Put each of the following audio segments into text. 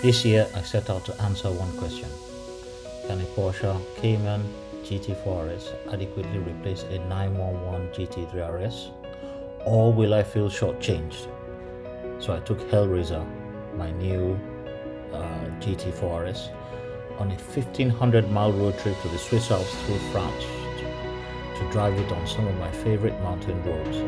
This year, I set out to answer one question. Can a Porsche Cayman GT4 RS adequately replace a 911 GT3 RS? Or will I feel shortchanged? So I took Hellraiser, my new GT4 RS, on a 1,500-mile road trip to the Swiss Alps through France to drive it on some of my favorite mountain roads.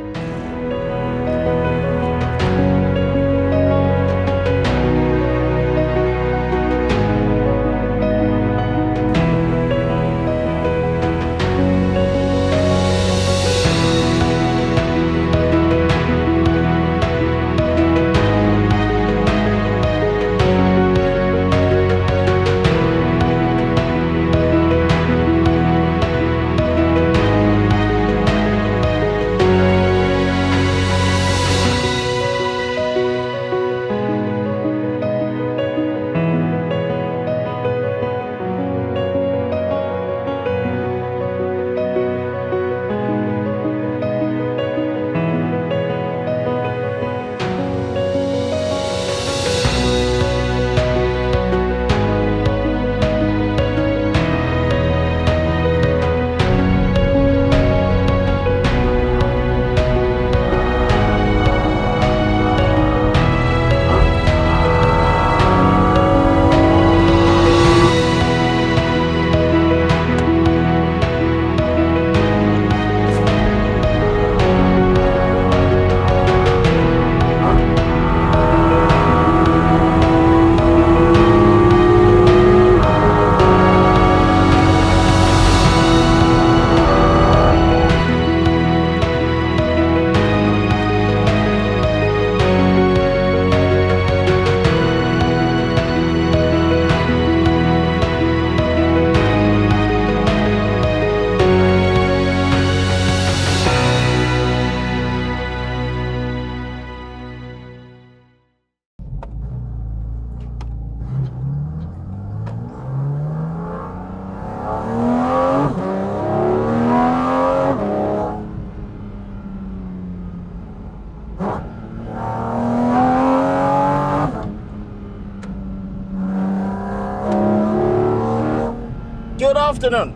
Good afternoon.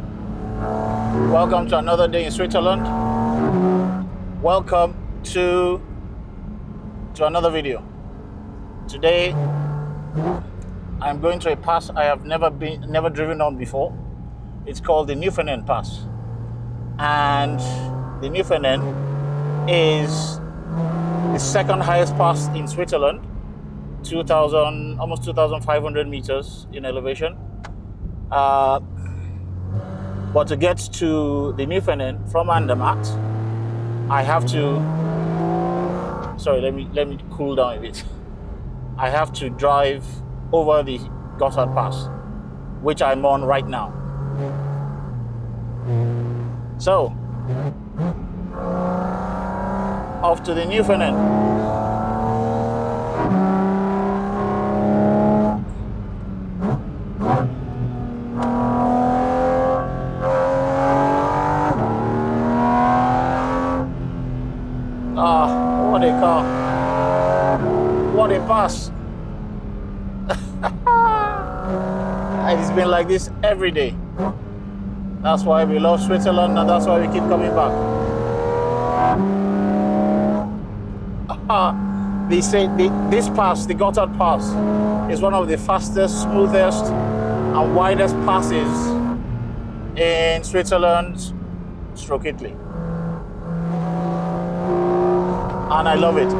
Welcome to another day in Switzerland. Welcome to another video. Today I'm going to a pass I have never driven on before. It's called the Newfoundland Pass. And the Newfoundland is the second highest pass in Switzerland, almost 2,500 meters in elevation. But to get to the Newfoundland from Andermatt, I have to. Sorry, let me cool down a bit. I have to drive over the Gotthard Pass, which I'm on right now. So, off to the Newfoundland. What a car. What a pass. It's been like this every day. That's why we love Switzerland and that's why we keep coming back. They say this pass, the Gotthard Pass, is one of the fastest, smoothest and widest passes in Switzerland, stroke Italy. And I love it.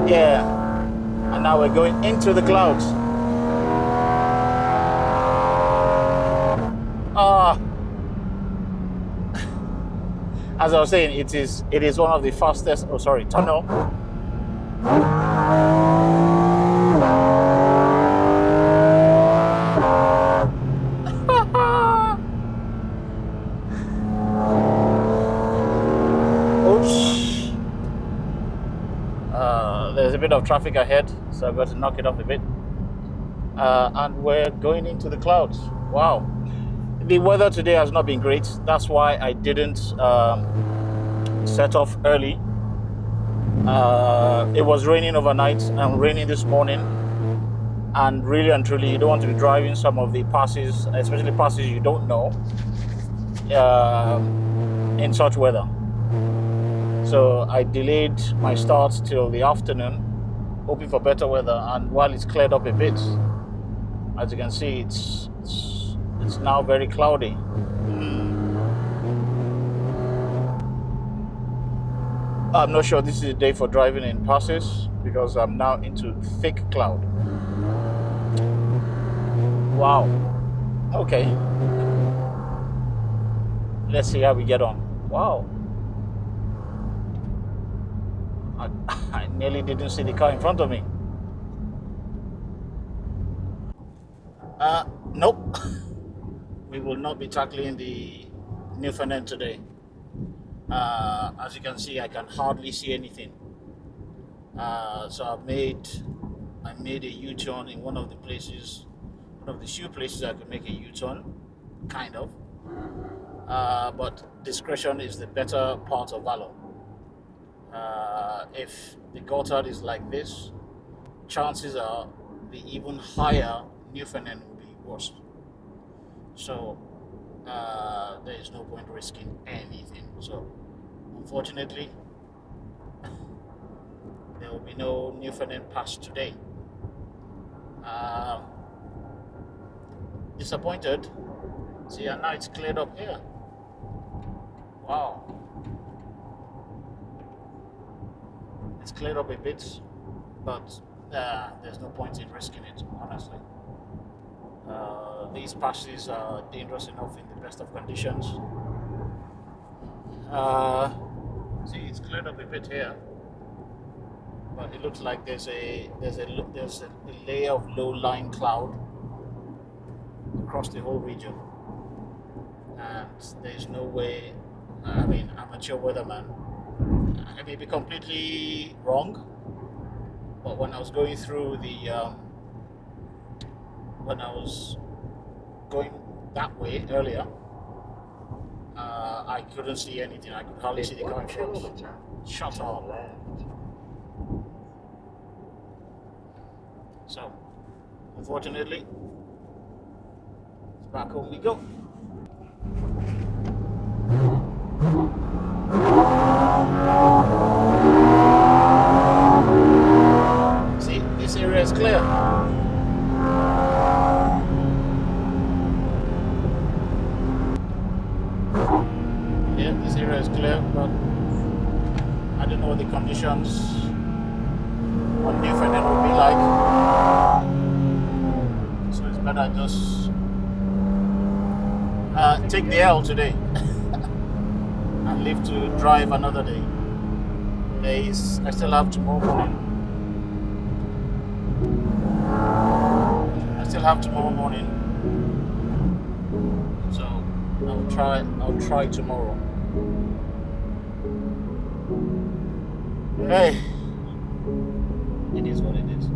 Yeah. And now we're going into the clouds. As I was saying, it is one of the fastest, tunnel. There's a bit of traffic ahead, so I've got to knock it off a bit. and we're going into the clouds. Wow. The weather today has not been great. That's why I didn't set off early. It was raining overnight and raining this morning. And really and truly, you don't want to be driving some of the passes, especially passes you don't know, in such weather. So I delayed my start till the afternoon, hoping for better weather. And while it's cleared up a bit, as you can see, it's now very cloudy. I'm not sure this is a day for driving in passes because I'm now into thick cloud. Wow. Okay. Let's see how we get on. Wow. I nearly didn't see the car in front of me. Nope. We will not be tackling the Newfoundland today. As you can see, I can hardly see anything. So I made a U-turn in one of the few places I could make a U-turn, kind of. But discretion is the better part of valor. If the gotthard is like this, chances are the even higher Newfoundland will be worse. So there is no point risking anything. So unfortunately, there will be no Newfoundland pass today. Disappointed. See, and now it's cleared up here. Wow. It's cleared up a bit, but there's no point in risking it, honestly. These passes are dangerous enough in the best of conditions. See, it's cleared up a bit here, but it looks like there's a layer of low-lying cloud across the whole region, and there's no way. I mean, amateur weatherman, I may be completely wrong, but when I was going through when I was going that way earlier, I couldn't see anything. I could hardly see the car in front. Shut up. So, unfortunately, back home we go. See, this area is clear. Yeah, this area is clear, but I don't know what the conditions on Newfoundland will be like. So it's better just take the L today and live to drive another day. I still have tomorrow morning. So I'll try tomorrow. Hey, it is what it is.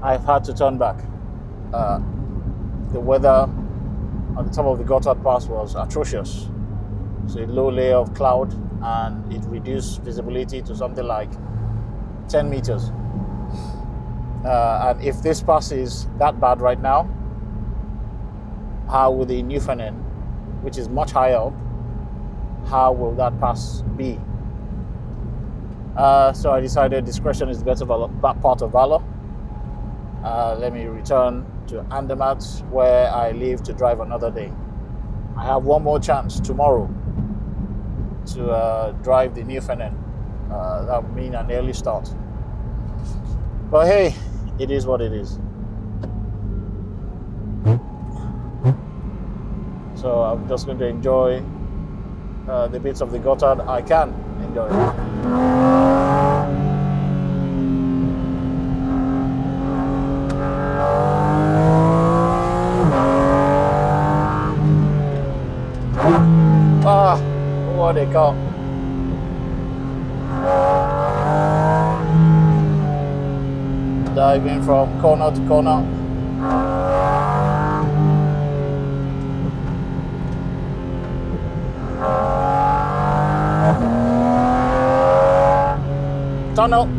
I've had to turn back. The weather on the top of the Gotthard Pass was atrocious. So a low layer of cloud, and it reduced visibility to something like 10 meters. And if this pass is that bad right now, how will the Newfoundland, which is much higher up, how will that pass be? So I decided discretion is the better part of valor. Let me return to Andermatt, where I live to drive another day. I have one more chance tomorrow to drive the Newfoundland. That would mean an early start. But hey, it is what it is. So I'm just going to enjoy the bits of the Gotthard I can enjoy. Ah, what they call. Diving from corner to corner. Tunnel.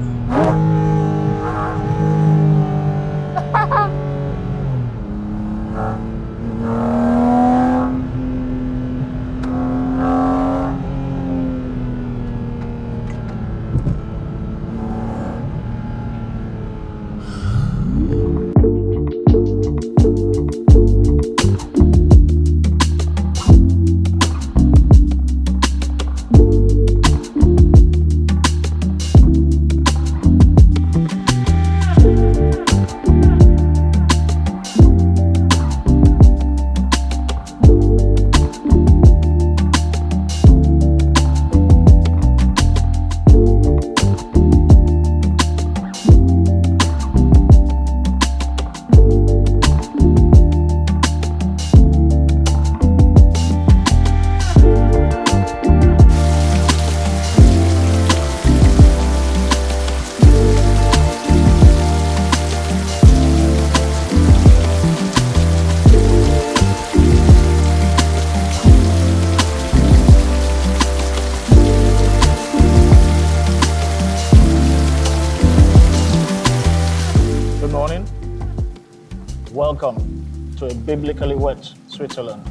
Welcome to a biblically wet Switzerland.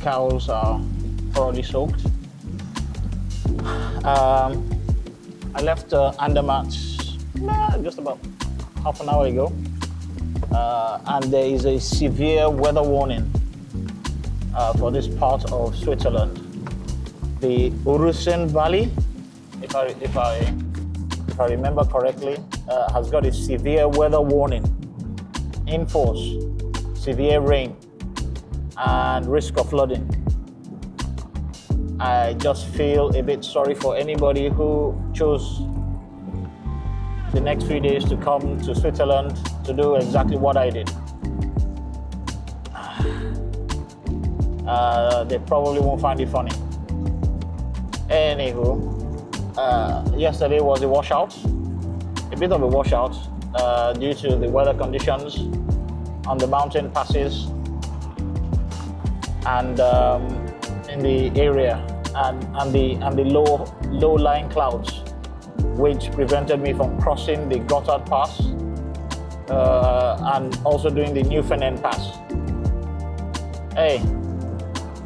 Cows are thoroughly soaked. I left Andermatt just about half an hour ago, and there is a severe weather warning for this part of Switzerland. The Urusen Valley, if I remember correctly, has got a severe weather warning in force, severe rain, and risk of flooding. I just feel a bit sorry for anybody who chose the next few days to come to Switzerland to do exactly what I did. They probably won't find it funny. Anywho, yesterday was a washout, a bit of a washout due to the weather conditions on the mountain passes and in the area and the low-lying clouds, which prevented me from crossing the Gotthard Pass and also doing the Newfoundland Pass. Hey,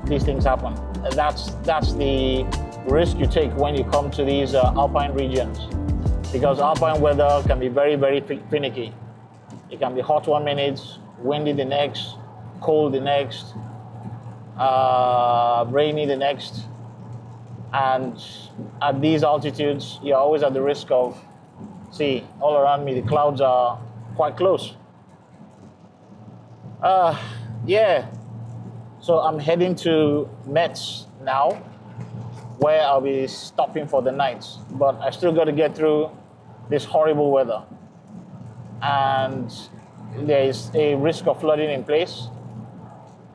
these things happen. That's the risk you take when you come to these Alpine regions, because Alpine weather can be very, very finicky. It can be hot 1 minute, windy the next, cold the next, rainy the next. And at these altitudes, you're always at the risk of, see, all around me, the clouds are quite close. Yeah, so I'm heading to Metz now, where I'll be stopping for the night. But I still got to get through this horrible weather. And there is a risk of flooding in place.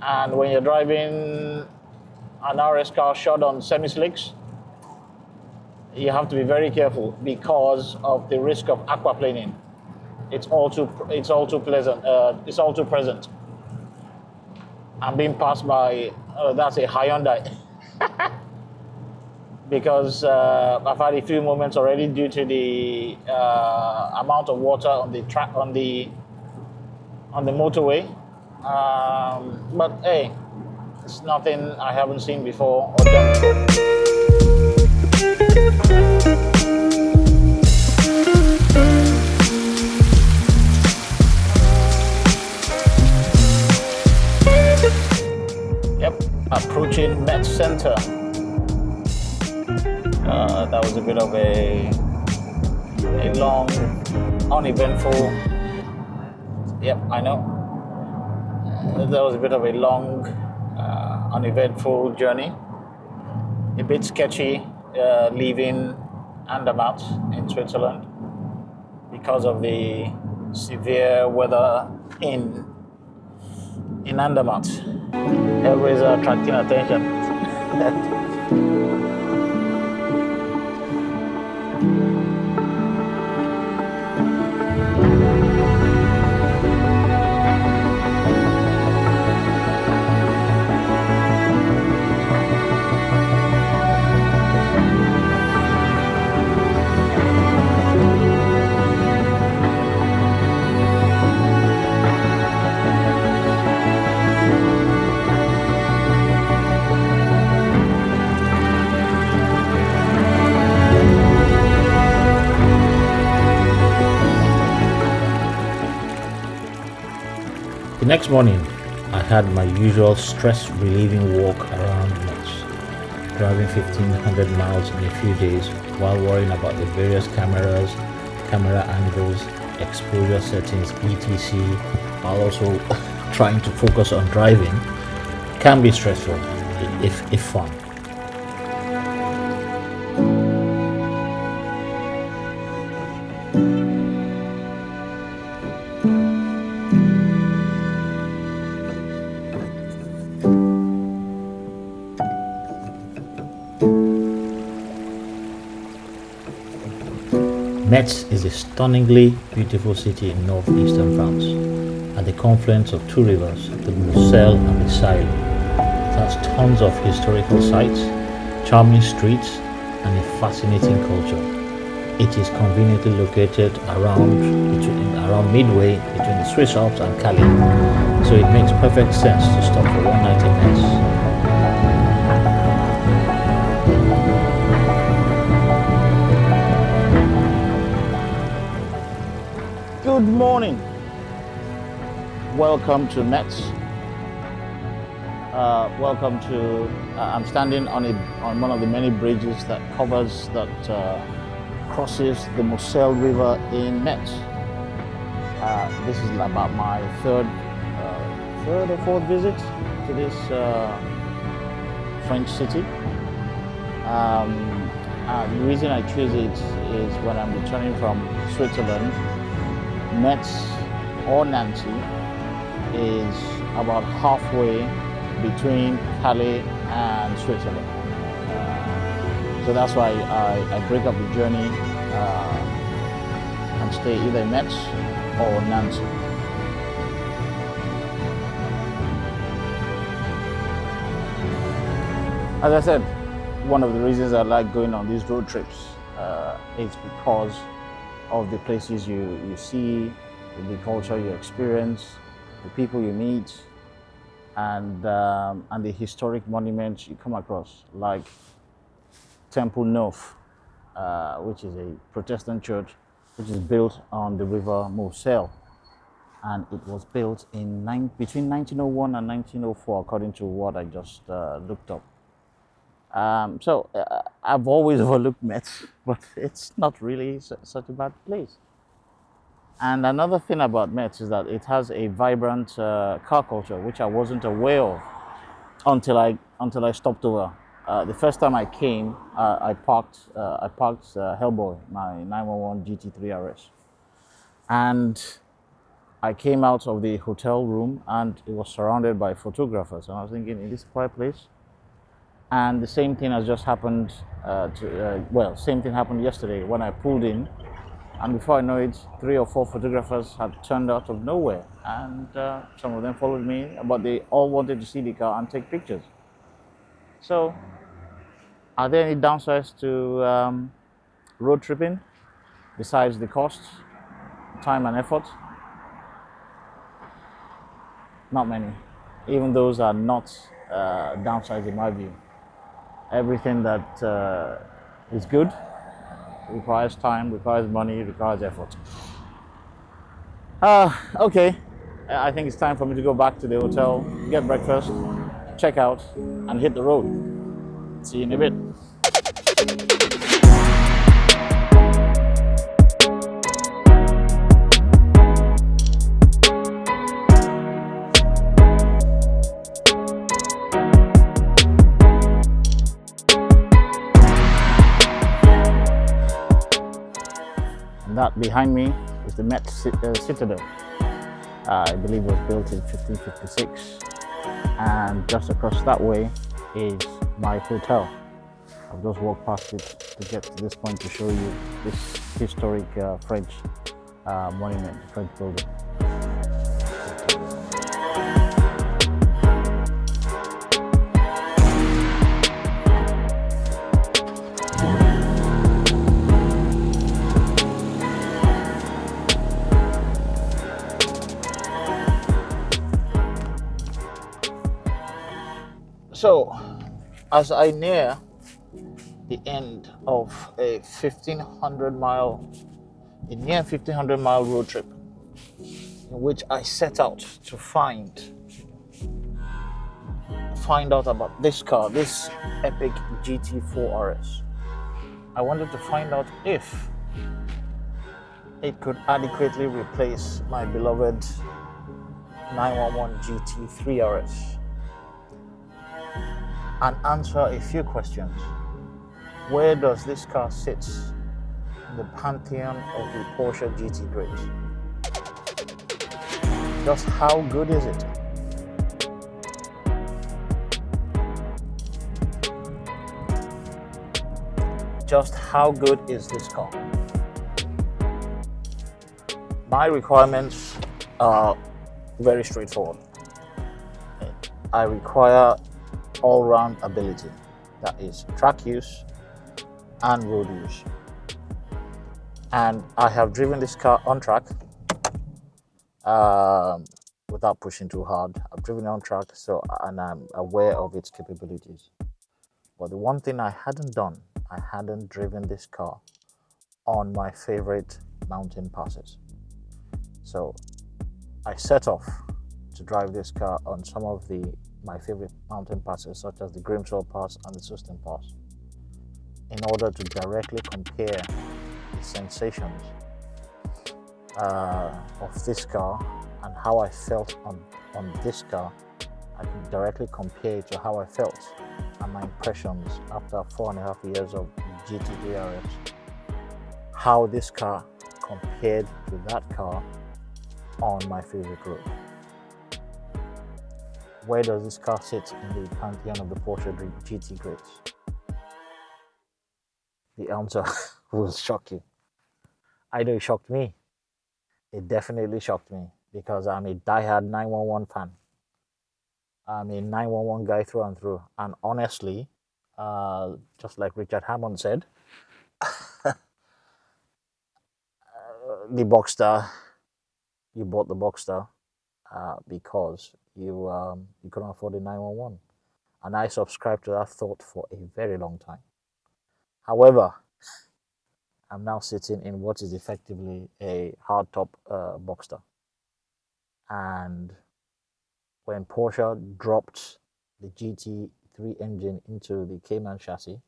And when you're driving an RS car shot on semi-slicks, you have to be very careful because of the risk of aquaplaning. It's all too present. I'm being passed by, that's a Hyundai. Because I've had a few moments already due to the amount of water on the track on the motorway. But hey, it's nothing I haven't seen before or done before. Yep, approaching Metz Center. That was a bit of a long, uneventful. Yep, I know. That was a bit of a long, uneventful journey. A bit sketchy leaving Andermatt in Switzerland because of the severe weather in Andermatt. Everybody's attracting attention. The next morning, I had my usual stress-relieving walk around Metz, driving 1,500 miles in a few days while worrying about the various cameras, camera angles, exposure settings, etc., while also trying to focus on driving, can be stressful, if fun. Metz is a stunningly beautiful city in northeastern France, at the confluence of two rivers, the Moselle and the Seille. It has tons of historical sites, charming streets, and a fascinating culture. It is conveniently located around midway between the Swiss Alps and Calais, so it makes perfect sense to stop for one night in Metz. Good morning. Welcome to Metz. I'm standing on one of the many bridges that crosses the Moselle River in Metz. This is about my third or fourth visit to this French city. The reason I choose it is when I'm returning from Switzerland. Metz or Nancy is about halfway between Calais and Switzerland. So that's why I break up the journey and stay either in Metz or Nancy. As I said, one of the reasons I like going on these road trips is because of the places you see, the culture you experience, the people you meet, and the historic monuments you come across, like Temple Neuf, which is a Protestant church which is built on the river Moselle, and it was built between 1901 and 1904, according to what I just looked up. So I've always overlooked Metz, but it's not really such a bad place. And another thing about Metz is that it has a vibrant car culture, which I wasn't aware of until I stopped over. The first time I came, I parked Hellboy, my 911 GT3 RS, and I came out of the hotel room and it was surrounded by photographers, and I was thinking, in this quiet place. And the same thing has just happened same thing happened yesterday when I pulled in, and before I know it, 3 or 4 photographers had turned out of nowhere, and some of them followed me, but they all wanted to see the car and take pictures. So, are there any downsides to road tripping besides the cost, time and effort? Not many. Even those are not downsides in my view. Everything that is good requires time, requires money, requires effort. Okay, I think it's time for me to go back to the hotel, get breakfast, check out, and hit the road. See you in a bit. That behind me is the Metz Citadel. I believe it was built in 1556, and just across that way is my hotel. I've just walked past it to get to this point to show you this historic French monument, French building. So, as I near the end of a 1,500 mile road trip, in which I set out to find out about this car, this epic GT4 RS. I wanted to find out if it could adequately replace my beloved 911 GT3 RS and answer a few questions. Where does this car sit in the pantheon of the Porsche GT grades? Just how good is it? Just how good is this car? My requirements are very straightforward. I require all-round ability, that is track use and road use. And I have driven this car on track without pushing too hard. I've driven it on track, and I'm aware of its capabilities. But the one thing I hadn't done, I hadn't driven this car on my favorite mountain passes. So I set off to drive this car on some of my favorite mountain passes, such as the Grimswell Pass and the Sustain Pass, in order to directly compare the sensations of this car and how I felt on this car. I can directly compare it to how I felt and my impressions after 4.5 years of GT3 RS, how this car compared to that car on my favorite road. Where does this car sit in the pantheon of the Porsche GT grades? The answer will shock you. I know it shocked me. It definitely shocked me because I'm a diehard 911 fan. I'm a 911 guy through and through. And honestly, just like Richard Hammond said, the Boxster, you bought the Boxster because you couldn't afford a 911. And I subscribed to that thought for a very long time. However, I'm now sitting in what is effectively a hardtop Boxster. And when Porsche dropped the GT3 engine into the Cayman chassis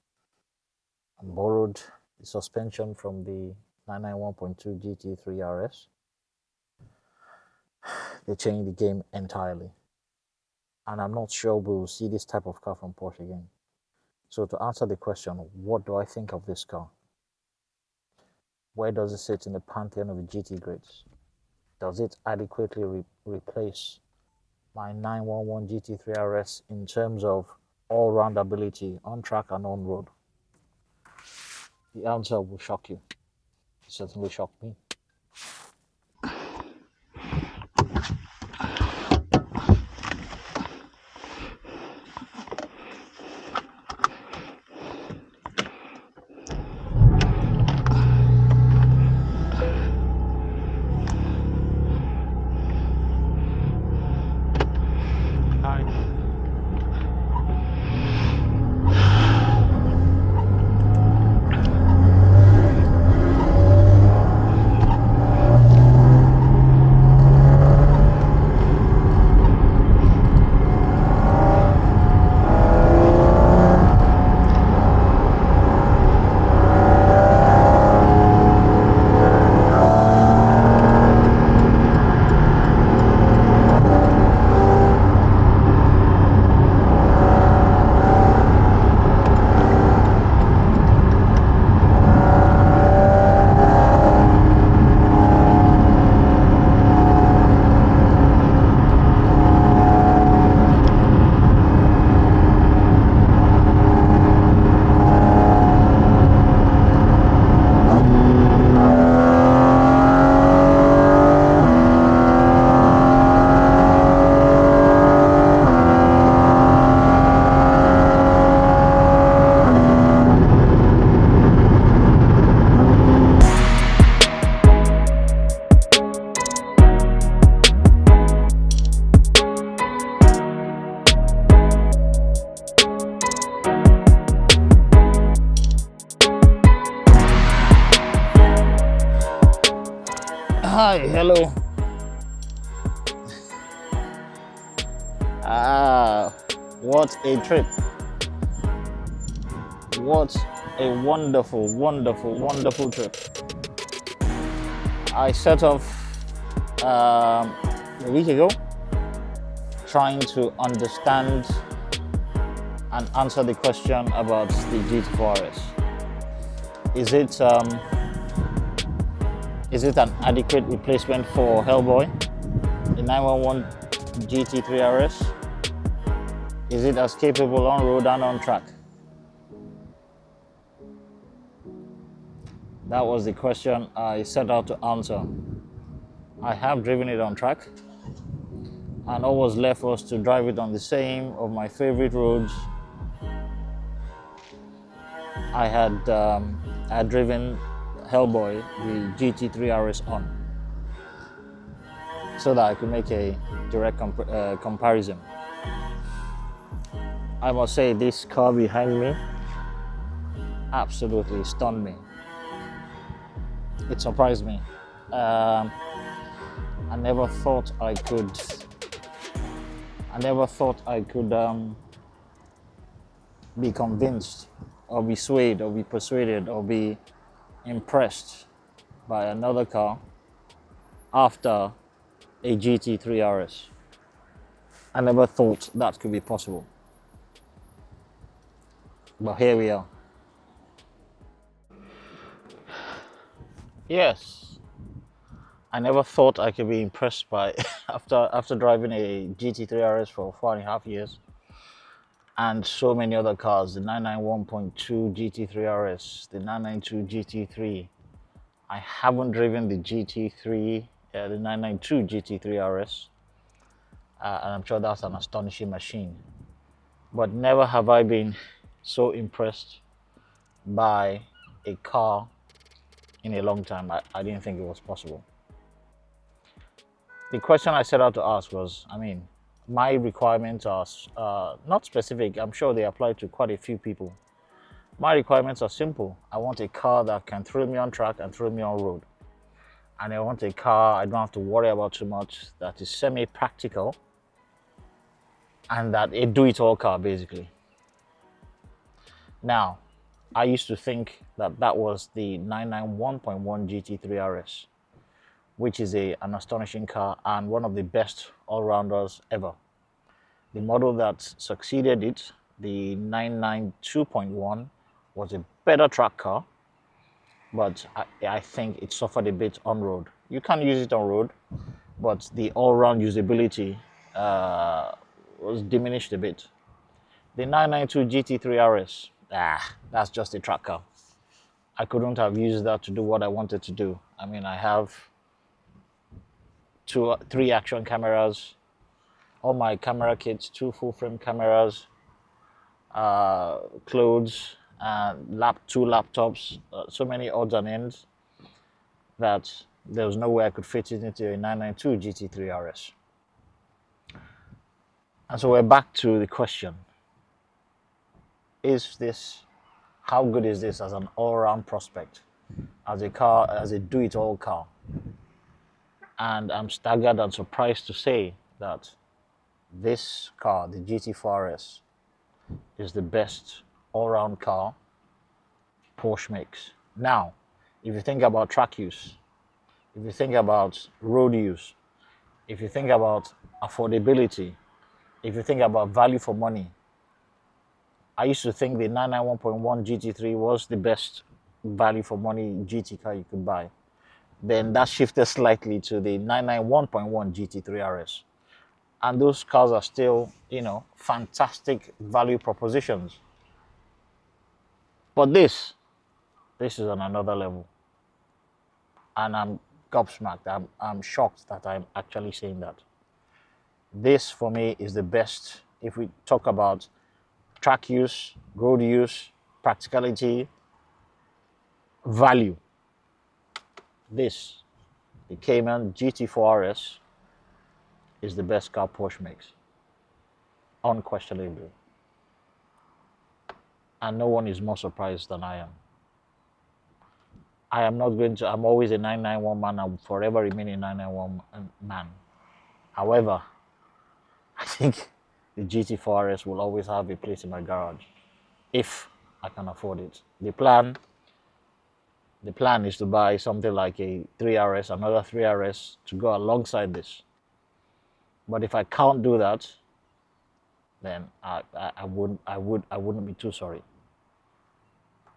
and borrowed the suspension from the 991.2 GT3 RS, they changed the game entirely. And I'm not sure we'll see this type of car from Porsche again. So to answer the question, what do I think of this car? Where does it sit in the pantheon of the GT grades? Does it adequately replace my 911 GT3 RS in terms of all-round ability on track and on road? The answer will shock you. It certainly shocked me. Hi, hello. What a trip. What a wonderful, wonderful, wonderful trip. I set off a week ago trying to understand and answer the question about the GT4 RS. Is it an adequate replacement for Hellboy, the 911 GT3 RS? Is it as capable on road and on track? That was the question I set out to answer. I have driven it on track, and all was left was to drive it on the same of my favorite roads I had driven Hellboy, the GT3 RS on, so that I could make a direct comparison. I must say, this car behind me absolutely stunned me. It surprised me. I never thought I could be convinced, or be swayed, or be persuaded, or be impressed by another car after a GT3 RS. I never thought that could be possible. But here we are. Yes, I never thought I could be impressed by after driving a GT3 RS for 4.5 years, and so many other cars, the 991.2 GT3 RS, the 992 GT3. I haven't driven the GT3, the 992 GT3 RS, and I'm sure that's an astonishing machine. But never have I been so impressed by a car in a long time. I didn't think it was possible. The question I set out to ask was, my requirements are not specific. I'm sure they apply to quite a few people. My requirements are simple. I want a car that can throw me on track and throw me on road. And I want a car I don't have to worry about too much, that is semi-practical, and that a do-it-all car, basically. Now, I used to think that was the 991.1 GT3 RS, which is an astonishing car and one of the best all-rounders ever. The model that succeeded it, the 992.1, was a better track car, but I think it suffered a bit on road. You can use it on road, but the all-round usability was diminished a bit. The 992 GT3 RS, that's just a track car. I couldn't have used that to do what I wanted to do. I have 3 action cameras, all my camera kits, 2 full-frame cameras, clothes, and 2 laptops, so many odds and ends that there was no way I could fit it into a 992 GT3 RS. And so we're back to the question: how good is this as an all-round prospect, as a car, as a do-it-all car? And I'm staggered and surprised to say that this car, the GT4 RS, is the best all-round car Porsche makes. Now, if you think about track use, if you think about road use, if you think about affordability, if you think about value for money, I used to think the 991.1 GT3 was the best value for money GT car you could buy. Then that shifted slightly to the 991.1 GT3 RS. And those cars are still, fantastic value propositions. But this is on another level. And I'm gobsmacked. I'm shocked that I'm actually saying that. This, for me, is the best if we talk about track use, road use, practicality, value. This, the Cayman GT4 RS, is the best car Porsche makes, unquestionably. And no one is more surprised than I am. I am not going to, I'm always a 991 man. I'll forever remain a 991 man. However, I think the GT4 RS will always have a place in my garage if I can afford it. The plan is to buy something like a 3RS, another 3RS to go alongside this. But if I can't do that, then I wouldn't be too sorry.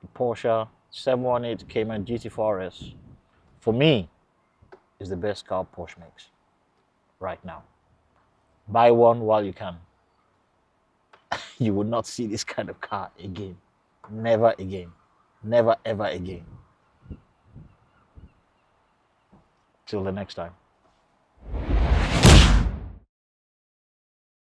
The Porsche 718 Cayman GT4 RS, for me, is the best car Porsche makes right now. Buy one while you can. You will not see this kind of car again. Never again. Never ever again. Till the next time.